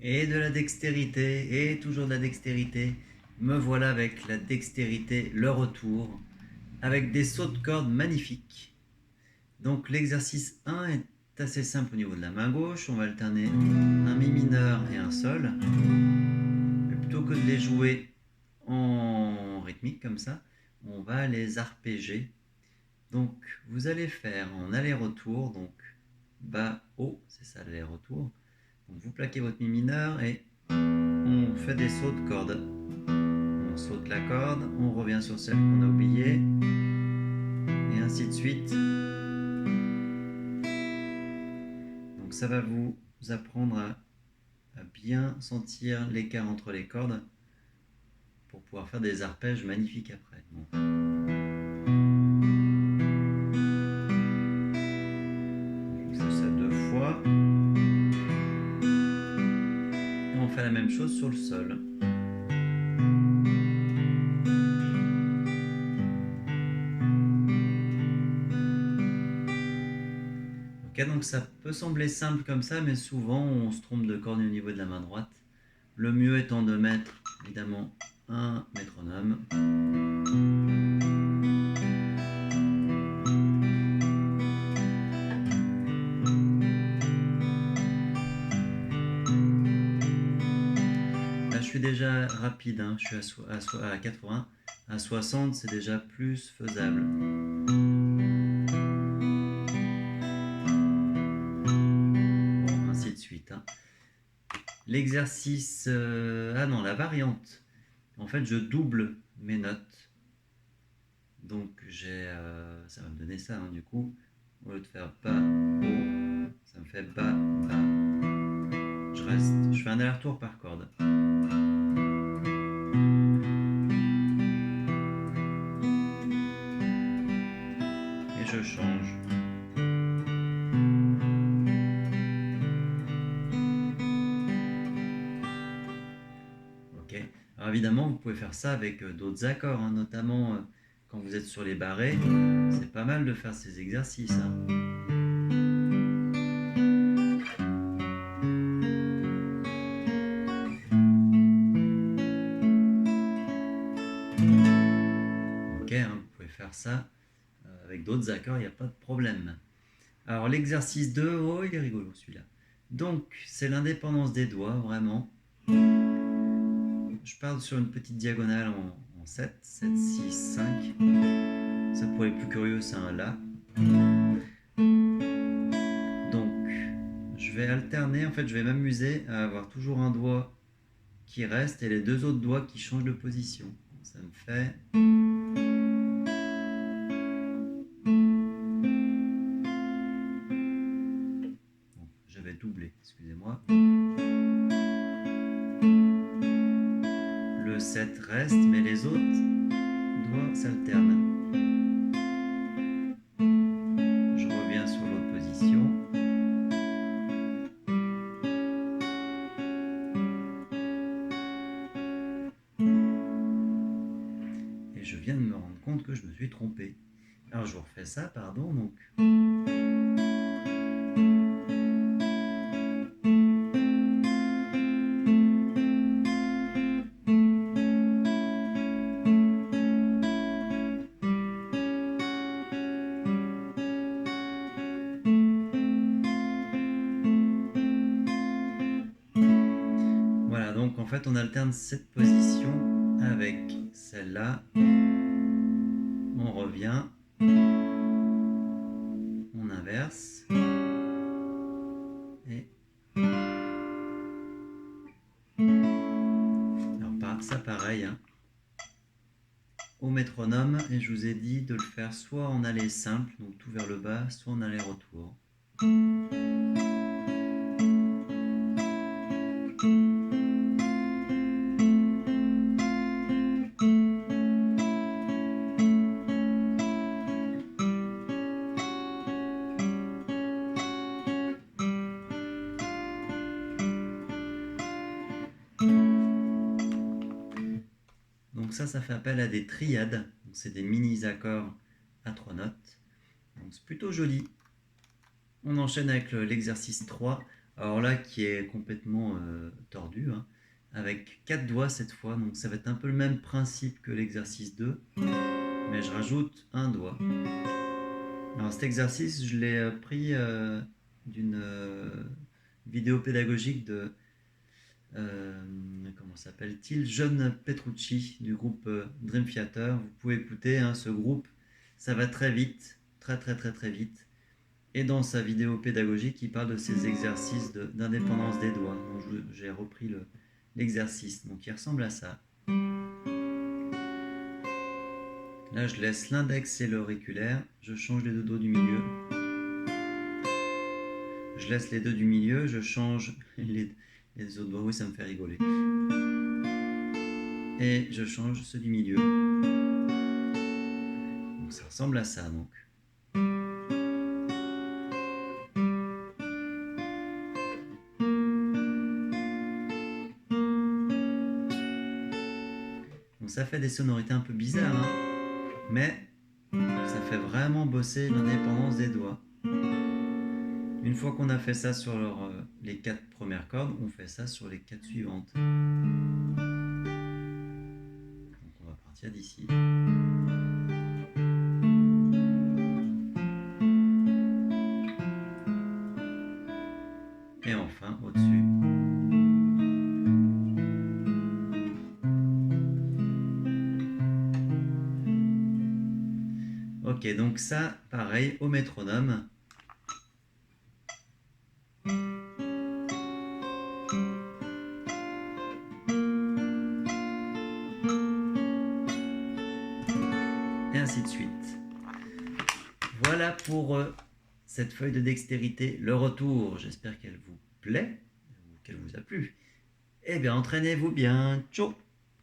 Et de la dextérité, et toujours de la dextérité. Me voilà avec la dextérité, le retour, avec des sauts de cordes magnifiques. Donc l'exercice 1 est assez simple au niveau de la main gauche. On va alterner un mi mineur et un sol. Mais plutôt que de les jouer en rythmique comme ça, on va les arpéger. Donc vous allez faire en aller-retour, donc bas, haut, c'est ça l'aller-retour. Donc vous plaquez votre mi mineur et on fait des sauts de cordes. On saute la corde, on revient sur celle qu'on a oubliée, et ainsi de suite. Donc ça va vous apprendre à bien sentir l'écart entre les cordes pour pouvoir faire des arpèges magnifiques après. Bon. Je fais ça 2 fois. Et on fait la même chose sur le sol. Ok, donc ça peut sembler simple comme ça, mais souvent on se trompe de corde au niveau de la main droite. Le mieux étant de mettre évidemment un métronome. Là je suis déjà rapide, hein. Je suis à 80. À 60 c'est déjà plus faisable. Bon, ainsi de suite. Hein. L'exercice... ah non, la variante. En fait, je double mes notes. Donc, ça va me donner ça, hein, du coup. Au lieu de faire bas, haut, ça me fait bas, bas. Je fais un aller-retour par corde. Et je change. Ok. Alors évidemment, vous pouvez faire ça avec d'autres accords, hein, notamment quand vous êtes sur les barrés. C'est pas mal de faire ces exercices. Hein. Ok, hein, vous pouvez faire ça avec d'autres accords, il n'y a pas de problème. Alors l'exercice 2, oh il est rigolo celui-là. Donc c'est l'indépendance des doigts, vraiment. Je pars sur une petite diagonale en 7, 7, 6, 5. Ça pour les plus curieux, c'est un La. Donc je vais alterner, en fait je vais m'amuser à avoir toujours un doigt qui reste et les deux autres doigts qui changent de position. Ça me fait... Bon, j'avais doublé, excusez-moi. Le 7 reste, mais les autres doigts s'alternent. Je reviens sur l'autre position. Et je viens de me rendre compte que je me suis trompé. Alors je vous refais ça, pardon, donc... Voilà, donc en fait on alterne cette position avec celle-là. On revient. On inverse. Et... Alors ça pareil, hein, au métronome, et je vous ai dit de le faire soit en aller simple, donc tout vers le bas, soit en aller-retour. Donc ça fait appel à des triades, c'est des mini-accords à 3 notes. Donc c'est plutôt joli. On enchaîne avec l'exercice 3. Alors là, qui est complètement tordu, hein, avec 4 doigts cette fois. Donc ça va être un peu le même principe que l'exercice 2, mais je rajoute un doigt. Alors cet exercice, je l'ai pris d'une vidéo pédagogique de, comment s'appelle-t-il, John Petrucci du groupe Dream Theater. Vous pouvez écouter hein, ce groupe, ça va très vite, très très très très vite. Et dans sa vidéo pédagogique, il parle de ces exercices d'indépendance des doigts. Donc j'ai repris l'exercice. Donc il ressemble à ça. Là, je laisse l'index et l'auriculaire. Je change les deux doigts du milieu. Je laisse les deux du milieu. Je change les autres doigts. Oui, ça me fait rigoler. Et je change ceux du milieu. Donc ça ressemble à ça. Donc. Donc ça fait des sonorités un peu bizarres, hein, mais ça fait vraiment bosser l'indépendance des doigts. Une fois qu'on a fait ça sur les 4 premières cordes, on fait ça sur les 4 suivantes. Donc on va partir d'ici. Et enfin au-dessus. Ok, donc ça, pareil, au métronome. Et ainsi de suite. Voilà pour cette feuille de dextérité, le retour. J'espère qu'elle vous plaît, qu'elle vous a plu. Eh bien, entraînez-vous bien. Ciao!